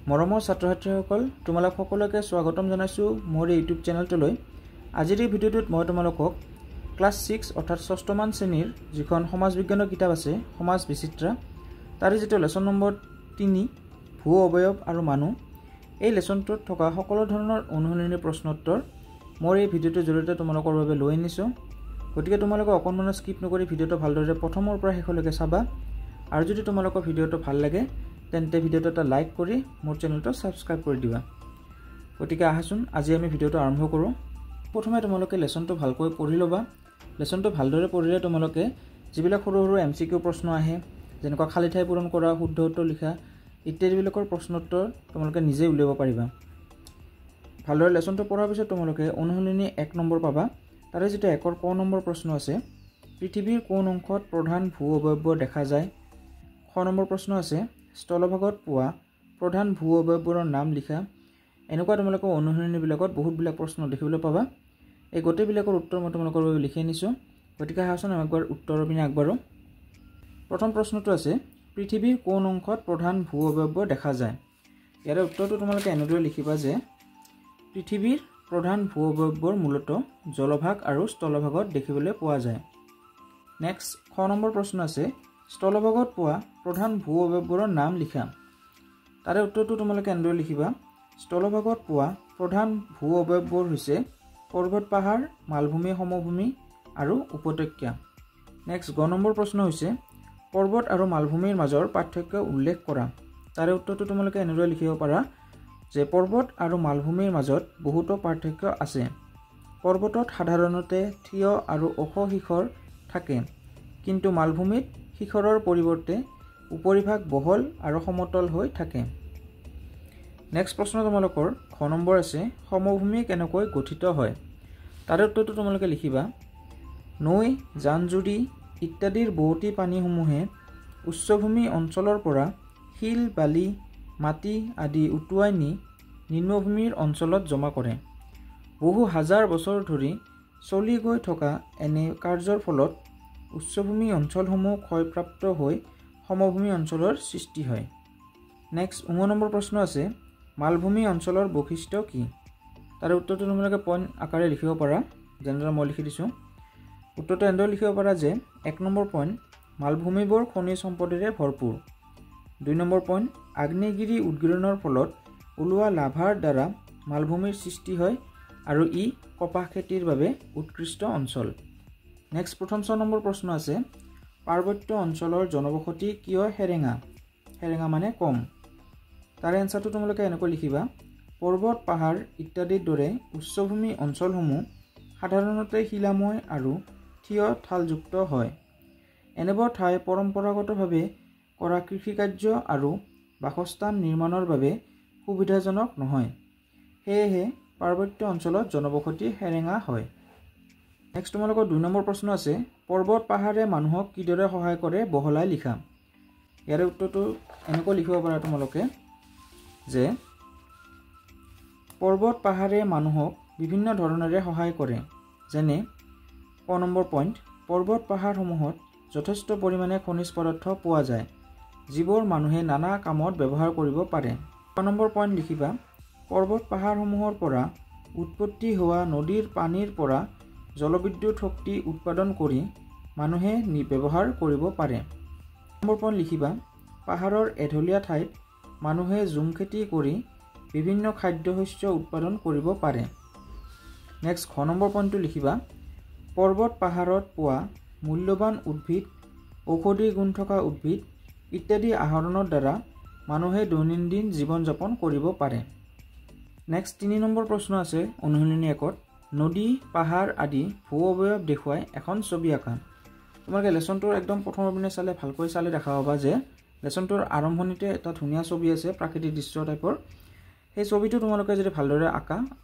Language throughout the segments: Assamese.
মৰমৰ ছাত্ৰ-ছাত্ৰীসকল তোমালোক সকলোকে স্বাগতম জনাইছো মোৰ ইউটিউব চেনেলটোলৈ। আজিৰ এই ভিডিঅ'টোত মই তোমালোকক ক্লাছ 6 অৰ্থাৎ 6ষ্ঠ মান শ্ৰেণীৰ যিখন সমাজ বিজ্ঞানৰ কিতাপ আছে সমাজ বিচিত্ৰা তাৰে যেটো লেসন নম্বৰ 3 ভূ অবয়ব আৰু মানুহ এই লেসনটোত থকা সকলো ধৰণৰ অনুশীলনী প্ৰশ্নোত্তৰ মোৰ এই ভিডিঅ'টোৰ জৰিয়তে তোমালোকৰ বাবে লৈ আনিছো। গতিকে তোমালোকে অকণমান স্কিপ নকৰি ভিডিঅ'টো ভালদৰে প্ৰথমৰ পৰা শেষলৈকে চাবা আৰু যদি তোমালোকৰ ভিডিঅ'টো ভাল লাগে তেন্তে ভিডিঅ'টো এটা লাইক কৰি মোৰ চেনেলটো সাবস্ক্ৰাইব কৰি দিবা। গতিকে আহাচোন আজি আমি ভিডিঅ'টো আৰম্ভ কৰোঁ। প্ৰথমে তোমালোকে লেসনটো ভালকৈ পঢ়ি লবা। লেসনটো ভালদৰে পঢ়িলে তোমালোকে যিবিলাক সৰু সৰু MCQ প্ৰশ্ন আহে যেনেকুৱা খালি ঠাই পূৰণ কৰা শুদ্ধ উত্তৰ লিখা ইত্যাদিবিলাকৰ প্ৰশ্নোত্তৰ তোমালোকে নিজে উলিয়াব পাৰিবা। ভালদৰে লেসনটো পঢ়াৰ পিছত তোমালোকে অনুশীলনী 1 নম্বৰ পাবা। তাৰে যেটো 1ৰ ক নম্বৰ প্ৰশ্ন আছে পৃথিৱীৰ কোন অংশত প্ৰধান ভূ অবয়ব দেখা যায়। খ নম্বৰ প্ৰশ্ন আছে স্থলভাগত পোৱা প্ৰধান ভূ অবয়ৱৰ নাম লিখা। এনেকুৱা তোমালোকে অনুশীলনীবিলাকত বহুতবিলাক প্ৰশ্ন দেখিবলৈ পাবা। এই গোটেইবিলাকৰ উত্তৰ মই তোমালোকৰ বাবে লিখি আনিছো। গতিকে আহাচোন আমি একবাৰ উত্তৰৰ পিনে আগবাঢ়ো। প্ৰথম প্ৰশ্নটো আছে পৃথিৱীৰ কোন অংশত প্ৰধান ভূ অবয়ব দেখা যায়। ইয়াৰ উত্তৰটো তোমালোকে এনেদৰে লিখিবা যে পৃথিৱীৰ প্ৰধান ভূ অবয়ৱবোৰ মূলতঃ জলভাগ আৰু স্থলভাগত দেখিবলৈ পোৱা যায়। নেক্সট খ নম্বৰ প্ৰশ্ন আছে স্থলভাগত পোৱা প্ৰধান ভূ অবয়ৱবোৰৰ নাম লিখা। তাৰে উত্তৰটো তোমালোকে এনেদৰে লিখিবা স্থলভাগত পোৱা প্ৰধান ভূ অবয়ৱবোৰ হৈছে পৰ্বত পাহাৰ মালভূমি সমভূমি আৰু উপত্যকা। নেক্সট গ নম্বৰ প্ৰশ্ন হৈছে পৰ্বত আৰু মালভূমিৰ মাজৰ পাৰ্থক্য উল্লেখ কৰা। তাৰে উত্তৰটো তোমালোকে এনেদৰে লিখিব পাৰা যে পৰ্বত আৰু মালভূমিৰ মাজত বহুতো পাৰ্থক্য আছে। পৰ্বতত সাধাৰণতে থিয় আৰু ওখ শিখৰ থাকে কিন্তু মালভূমিত শিখৰৰ পৰিৱৰ্তে উপৰিভাগ বহল আৰু সমতল হৈ থাকে। নেক্সট প্ৰশ্ন তোমালোকৰ খ নম্বৰ আছে সমভূমি কেনেকৈ গঠিত হয়। তাৰে উত্তৰটো তোমালোকে লিখিবা নৈ জান-জুৰি ইত্যাদিৰ বহুতি পানীসমূহে উচ্চভূমি অঞ্চলৰ পৰা শিল বালি মাটি আদি উটুৱাই নি নিম্নভূমিৰ অঞ্চলত জমা কৰে। বহু হাজাৰ বছৰ ধৰি চলি গৈ থকা এনে কাৰ্যৰ ফলত উচ্চভূমি অঞ্চলসমূহ ক্ষয়প্ৰাপ্ত হৈ সমভূমি অঞ্চলৰ সৃষ্টি হয়। নেক্সট 9 নম্বৰ প্ৰশ্ন আছে মালভূমি অঞ্চলৰ বৈশিষ্ট্য কি। তাৰ উত্তৰটো তোমালোকে পইণ্ট আকাৰে লিখিব পাৰা যেনেদৰে মই লিখি দিছোঁ। উত্তৰটো এনেদৰে লিখিব পাৰা যে 1 নম্বৰ পইণ্ট মালভূমিবোৰ খনিজ সম্পদেৰে ভৰপূৰ। 2 নম্বৰ পইণ্ট আগ্নেয়গিৰি উদগিৰণৰ ফলত ওলোৱা লাভাৰ দ্বাৰা মালভূমিৰ সৃষ্টি হয় আৰু ই কপাহ খেতিৰ বাবে উৎকৃষ্ট অঞ্চল। নেক্সট প্ৰথম 6 নম্বৰ প্ৰশ্ন আছে পাৰ্বত্য অঞ্চলৰ জনবসতি কিয় হেৰেঙা। হেৰেঙা মানে কম। তাৰ এনসাৰটো তোমালোকে এনেকৈ লিখিবা পৰ্বত পাহাৰ ইত্যাদিৰ দৰে উচ্চভূমি অঞ্চলসমূহ সাধাৰণতে শিলাময় আৰু থিয় ঠালযুক্ত হয়। এনেবোৰ ঠাই পৰম্পৰাগতভাৱে কৰা কৃষিকাৰ্য আৰু বাসস্থান নিৰ্মাণৰ বাবে সুবিধাজনক নহয়। সেয়েহে পাৰ্বত্য অঞ্চলত জনবসতি হেৰেঙা হয়। নেক্সট তোমালোকৰ 2 নম্বৰ প্ৰশ্ন আছে পৰ্বত পাহাৰে মানুহক কিদৰে সহায় কৰে বহলাই লিখা। ইয়াৰ উত্তৰটো এনেকৈ লিখিব পাৰা তোমালোকে যে পৰ্বত পাহাৰে মানুহক বিভিন্ন ধৰণেৰে সহায় কৰে। যেনে ক নম্বৰ পইণ্ট পৰ্বত পাহাৰসমূহত যথেষ্ট পৰিমাণে খনিজ পদাৰ্থ পোৱা যায় যিবোৰ মানুহে নানা কামত ব্যৱহাৰ কৰিব পাৰে। ক নম্বৰ পইণ্ট লিখিবা পৰ্বত পাহাৰসমূহৰ পৰা উৎপত্তি হোৱা নদীৰ পানীৰ পৰা জলবিদ্যুৎ শক্তি উৎপাদন কৰি মানুহে ব্যৱহাৰ কৰিব পাৰে। নম্বৰ পইণ্ট লিখিবা পাহাৰৰ এঢলীয়া ঠাইত মানুহে ঝুম খেতি কৰি বিভিন্ন খাদ্যশস্য উৎপাদন কৰিব পাৰে। নেক্সট খ নম্বৰ পইণ্টটো লিখিবা পৰ্বত পাহাৰত পোৱা মূল্যৱান উদ্ভিদ ঔষধি গুণ থকা উদ্ভিদ ইত্যাদি আহৰণৰ দ্বাৰা মানুহে দৈনন্দিন জীৱন যাপন কৰিব পাৰে। নেক্সট 3 নম্বৰ প্ৰশ্ন আছে অনুশীলনী 1ত নদী পাহাৰ আদি ভূ অবয়ব দেখুৱাই এখন ছবি আঁকা। তোমালোকে লেসনটোৰ একদম প্ৰথমৰ পিনে চালে ভালকৈ চালে দেখা পাবা যে লেসনটোৰ আৰম্ভণিতে এটা ধুনীয়া ছবি আছে প্ৰাকৃতিক দৃশ্য টাইপৰ। সেই ছবিটো তোমালোকে যদি ভালদৰে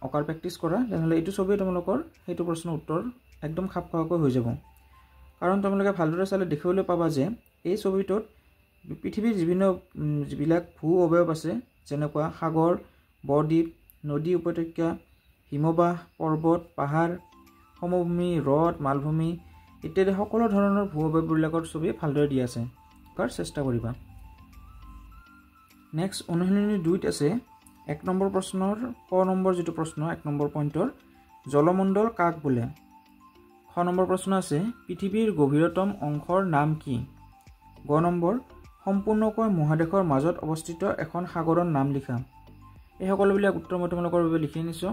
আঁকাৰ প্ৰেক্টিছ কৰা তেনেহ'লে এইটো ছবি তোমালোকৰ সেইটো প্ৰশ্নৰ উত্তৰ একদম খাপ খোৱাকৈ হৈ যাব। কাৰণ তোমালোকে ভালদৰে চালে দেখিবলৈ পাবা যে এই ছবিটোত পৃথিৱীৰ যিবিলাক ভূ অবয়ব আছে যেনেকুৱা সাগৰ বৰদ্বীপ নদী উপত্যকা হিমবাহ পৰ্বত পাহাৰ সমভূমি হ্ৰদ মালভূমি ইত্যাদি সকলো ধৰণৰ ভূ অবয়ৱবিলাকৰ ছবি ভালদৰে দিয়া আছে। চেষ্টা কৰিবা। নেক্সট অনুশীলনী 2ত আছে 1 নম্বৰ প্ৰশ্নৰ ক নম্বৰ যেটো প্ৰশ্ন 1 নম্বৰ পইণ্টৰ জলমণ্ডল কাক বোলে। খ নম্বৰ প্ৰশ্ন আছে পৃথিৱীৰ গভীৰতম অংশৰ নাম কি। গ নম্বৰ সম্পূৰ্ণকৈ মহাদেশৰ মাজত অৱস্থিত এখন সাগৰৰ নাম লিখা। এই সকলোবিলাক উত্তৰ মই তোমালোকৰ বাবে লিখি আনিছো।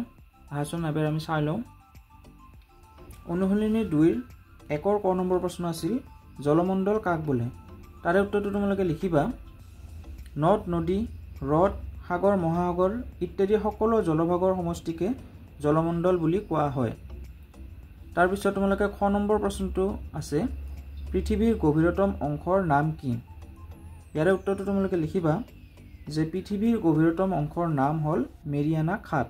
আহাচোন এবাৰ আমি চাই লওঁ। অনুশীলনী 2ৰ 1ৰ ক নম্বৰ প্ৰশ্ন আছিল জলমণ্ডল কাক বোলে। তাৰে উত্তৰটো তোমালোকে লিখিবা নদ নদী হ্ৰদ সাগৰ মহাসাগৰ ইত্যাদি সকলো জলভাগৰ সমষ্টিকে জলমণ্ডল বুলি কোৱা হয়। তাৰ পিছত তোমালোকে খ নম্বৰ প্ৰশ্নটো আছে পৃথিৱীৰ গভীৰতম অংশৰ নাম কি। ইয়াৰে উত্তৰটো তোমালোকে লিখিবা যে পৃথিৱীৰ গভীৰতম অংশৰ নাম হ'ল মেৰিয়ানা খাত।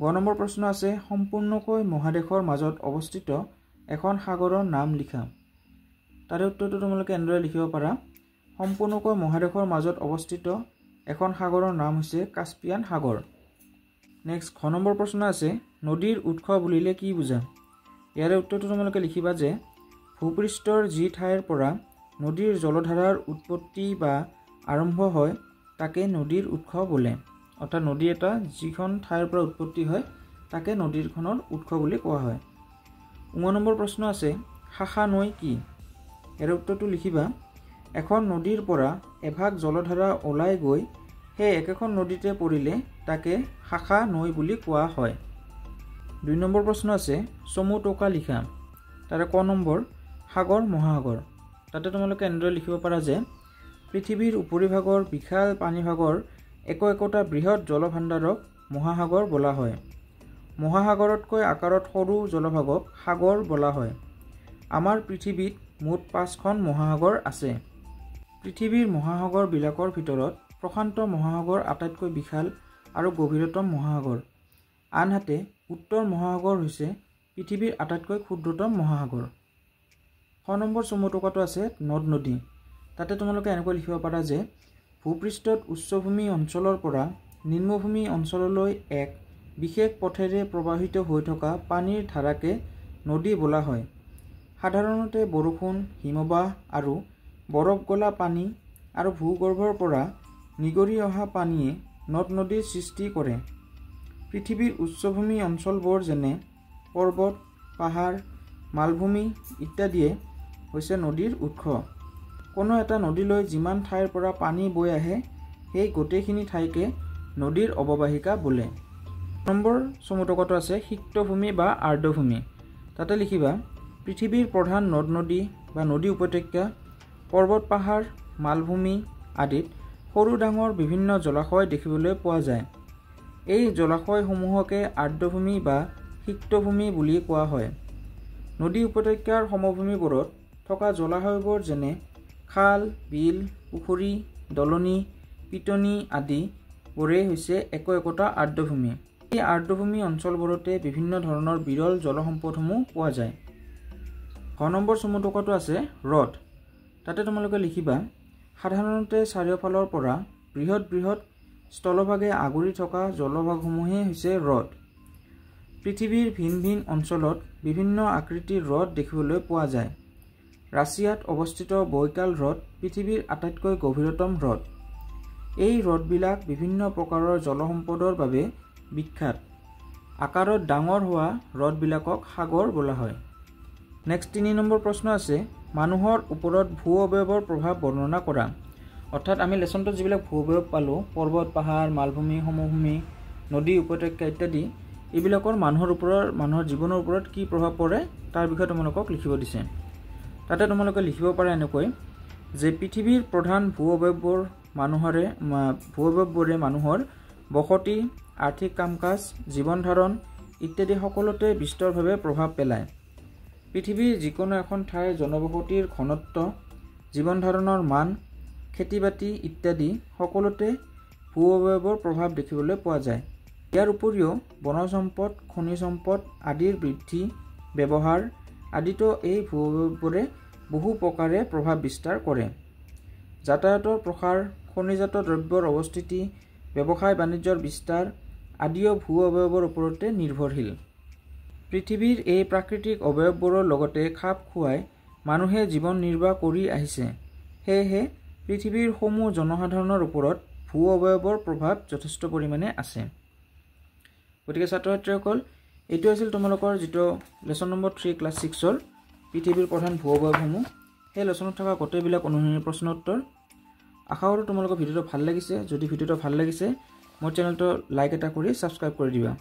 গ নম্বৰ প্ৰশ্ন আছে সম্পূৰ্ণকৈ মহাদেশৰ মাজত অৱস্থিত এখন সাগৰৰ নাম লিখা। তাৰে উত্তৰটো তোমালোকে এনেদৰে লিখিব পাৰা সম্পূৰ্ণকৈ মহাদেশৰ মাজত অৱস্থিত এখন সাগৰৰ নাম হৈছে কাস্পিয়ান সাগৰ। নেক্সট খ নম্বৰ প্ৰশ্ন আছে নদীৰ উৎস বুলিলে কি বুজা। ইয়াৰে উত্তৰটো তোমালোকে লিখিবা যে ভূপৃষ্ঠৰ যি ঠাইৰ পৰা নদীৰ জলধাৰাৰ উৎপত্তি বা আৰম্ভ হয় তাকে নদীৰ উৎস বোলে। অৰ্থাৎ নদী এটা যিখন ঠাইৰ পৰা উৎপত্তি হয় তাকে নদীখনৰ উৎস বুলি কোৱা হয়। 9 নম্বৰ প্ৰশ্ন আছে শাখা নৈ কি। ইয়াৰ উত্তৰটো লিখিবা এখন নদীৰ পৰা এভাগ জলধাৰা ওলাই গৈ সেই একেখন নদীতে পৰিলে তাকে শাখা নৈ বুলি কোৱা হয়। 2 নম্বৰ প্ৰশ্ন আছে চমু টোকা লিখা। তাৰে ক নম্বৰ সাগৰ মহাসাগৰ। তাতে তোমালোকে এনেদৰে লিখিব পাৰা যে পৃথিৱীৰ উপৰিভাগৰ বিশাল পানীভাগৰ একোটা বৃহৎ জলভাণ্ডাৰক মহাসাগৰ বোলা হয়। মহাসাগৰতকৈ আকাৰত সৰু জলভাগক সাগৰ বোলা হয়। আমাৰ পৃথিৱীত মুঠ 5খন মহাসাগৰ আছে। পৃথিৱীৰ মহাসাগৰবিলাকৰ ভিতৰত প্ৰশান্ত মহাসাগৰ আটাইতকৈ বিশাল আৰু গভীৰতম মহাসাগৰ। আনহাতে উত্তৰ মহাসাগৰ হৈছে পৃথিৱীৰ আটাইতকৈ ক্ষুদ্ৰতম মহাসাগৰ। 6 নম্বৰ চমু টোকাটো আছে নদ নদী। তাতে তোমালোকে এনেকৈ লিখিব পাৰা যে ভূপৃষ্ঠত উচ্চভূমি অঞ্চলৰ পৰা নিম্নভূমি অঞ্চললৈ এক বিশেষ পথেৰে প্ৰবাহিত হৈ থকা পানীৰ ধাৰাকে নদী বোলা হয়। সাধাৰণতে বৰষুণ হিমবাহ আৰু বৰফ গলা পানী আৰু ভূগৰ্ভৰ পৰা নিগৰি অহা পানীয়ে নদ নদীৰ সৃষ্টি কৰে। পৃথিৱীৰ উচ্চভূমি অঞ্চলবোৰ যেনে পৰ্বত পাহাৰ মালভূমি ইত্যাদিয়ে হৈছে নদীৰ উৎস। কোনো এটা নদীলৈ যিমান ঠাইৰ পৰা পানী বৈ আহে সেই গোটেইখিনি ঠাইকে নদীৰ অৱবাহিকা বোলে। নম্বৰ চমু টোকাটো আছে সিক্তভূমি বা আৰ্দ্ৰভূমি। তাতে লিখিবা পৃথিৱীৰ প্ৰধান নদ নদী বা নদী উপত্যকা পৰ্বত পাহাৰ মালভূমি আদিত সৰু ডাঙৰ বিভিন্ন জলাশয় দেখিবলৈ পোৱা যায়। এই জলাশয়সমূহকে আৰ্দ্ৰভূমি বা সিক্তভূমি বুলি কোৱা হয়। নদী উপত্যকাৰ সমভূমিবোৰত থকা জলাশয়বোৰ যেনে খাল বিল পুখুৰী দলনি পিটনি আদিবোৰেই হৈছে একোটা আৰ্দ্ৰভূমি। এই আৰ্দ্ৰভূমি অঞ্চলবোৰতে বিভিন্ন ধৰণৰ বিৰল জলসম্পদসমূহ পোৱা যায়। 6 নম্বৰ চমু টোকাটো আছে হ্ৰদ। তাতে তোমালোকে লিখিবা সাধাৰণতে চাৰিওফালৰ পৰা বৃহৎ বৃহৎ স্থলভাগে আগুৰি থকা জলভাগসমূহেই হৈছে হ্ৰদ। পৃথিৱীৰ ভিন ভিন অঞ্চলত বিভিন্ন আকৃতিৰ হ্ৰদ দেখিবলৈ পোৱা যায়। ৰাছিয়াত অৱস্থিত বৈকাল হ্ৰদ পৃথিৱীৰ আটাইতকৈ গভীৰতম হ্ৰদ। এই হ্ৰদবিলাক বিভিন্ন প্ৰকাৰৰ জলসম্পদৰ বাবে বিখ্যাত। আকাৰত ডাঙৰ হোৱা হ্ৰদবিলাকক সাগৰ বোলা হয়। নেক্সট 3 নম্বৰ প্ৰশ্ন আছে মানুহৰ ওপৰত ভূ অৱয়ৱৰ প্ৰভাৱ বৰ্ণনা কৰা। অৰ্থাৎ আমি লেচনটোত যিবিলাক ভূ অৱয়ৱ পালোঁ পৰ্বত পাহাৰ মালভূমি সমভূমি নদী উপত্যকা ইত্যাদি এইবিলাকৰ মানুহৰ জীৱনৰ ওপৰত কি প্ৰভাৱ পৰে তাৰ বিষয়ে তোমালোকক লিখিব দিছে। তাতে তোমালোকে লিখিব পাৰা এনেকৈ যে পৃথিৱীৰ প্ৰধান ভূ অৱয়ৱবোৰে মানুহৰ বসতি আৰ্থিক কাম কাজ জীৱন ধাৰণ ইত্যাদি সকলোতে বিস্তৰভাৱে প্ৰভাৱ পেলায়। পৃথিৱীৰ যিকোনো এখন ঠাইৰ জনবসতিৰ ঘনত্ব জীৱন ধাৰণৰ মান খেতি বাতি ইত্যাদি সকলোতে ভূ অৱয়ৱৰ প্ৰভাৱ দেখিবলৈ পোৱা যায়। ইয়াৰ উপৰিও বনজ সম্পদ খনিজ সম্পদ আদিৰ বৃদ্ধি ব্যৱহাৰ আদিতো এই ভূ অৱয়ৱবোৰে বহু প্ৰকাৰে প্ৰভাৱ বিস্তাৰ কৰে। যাতায়াতৰ প্ৰসাৰ খনিজাত দ্ৰব্যৰ অৱস্থিতি ব্যৱসায় বাণিজ্যৰ বিস্তাৰ আদিও ভূ অৱয়ৱৰ ওপৰতে নিৰ্ভৰশীল। পৃথিৱীৰ এই প্ৰাকৃতিক অৱয়ৱবোৰৰ লগতে খাপ খুৱাই মানুহে জীৱন নিৰ্বাহ কৰি আহিছে। সেয়েহে পৃথিৱীৰ সমূহ জনসাধাৰণৰ ওপৰত ভূ অৱয়ৱৰ প্ৰভাৱ যথেষ্ট পৰিমাণে আছে। গতিকে ছাত্ৰ ছাত্ৰীসকল এইটো আছিল তোমালোকৰ যিটো লেসন নম্বৰ 3 ক্লাছ 6ৰ পৃথিৱীৰ প্ৰধান ভূ অৱয়ৱসমূহ। সেই লেসনত থকা গোটেইবিলাক অনুসৰি প্ৰশ্ন উত্তৰ। আশা কৰোঁ তোমালোকৰ ভিডিঅ'টো ভাল লাগিছে। যদি ভিডিঅ'টো ভাল লাগিছে মোৰ চেনেলটো লাইক এটা কৰি সাবস্ক্ৰাইব কৰি দিবা।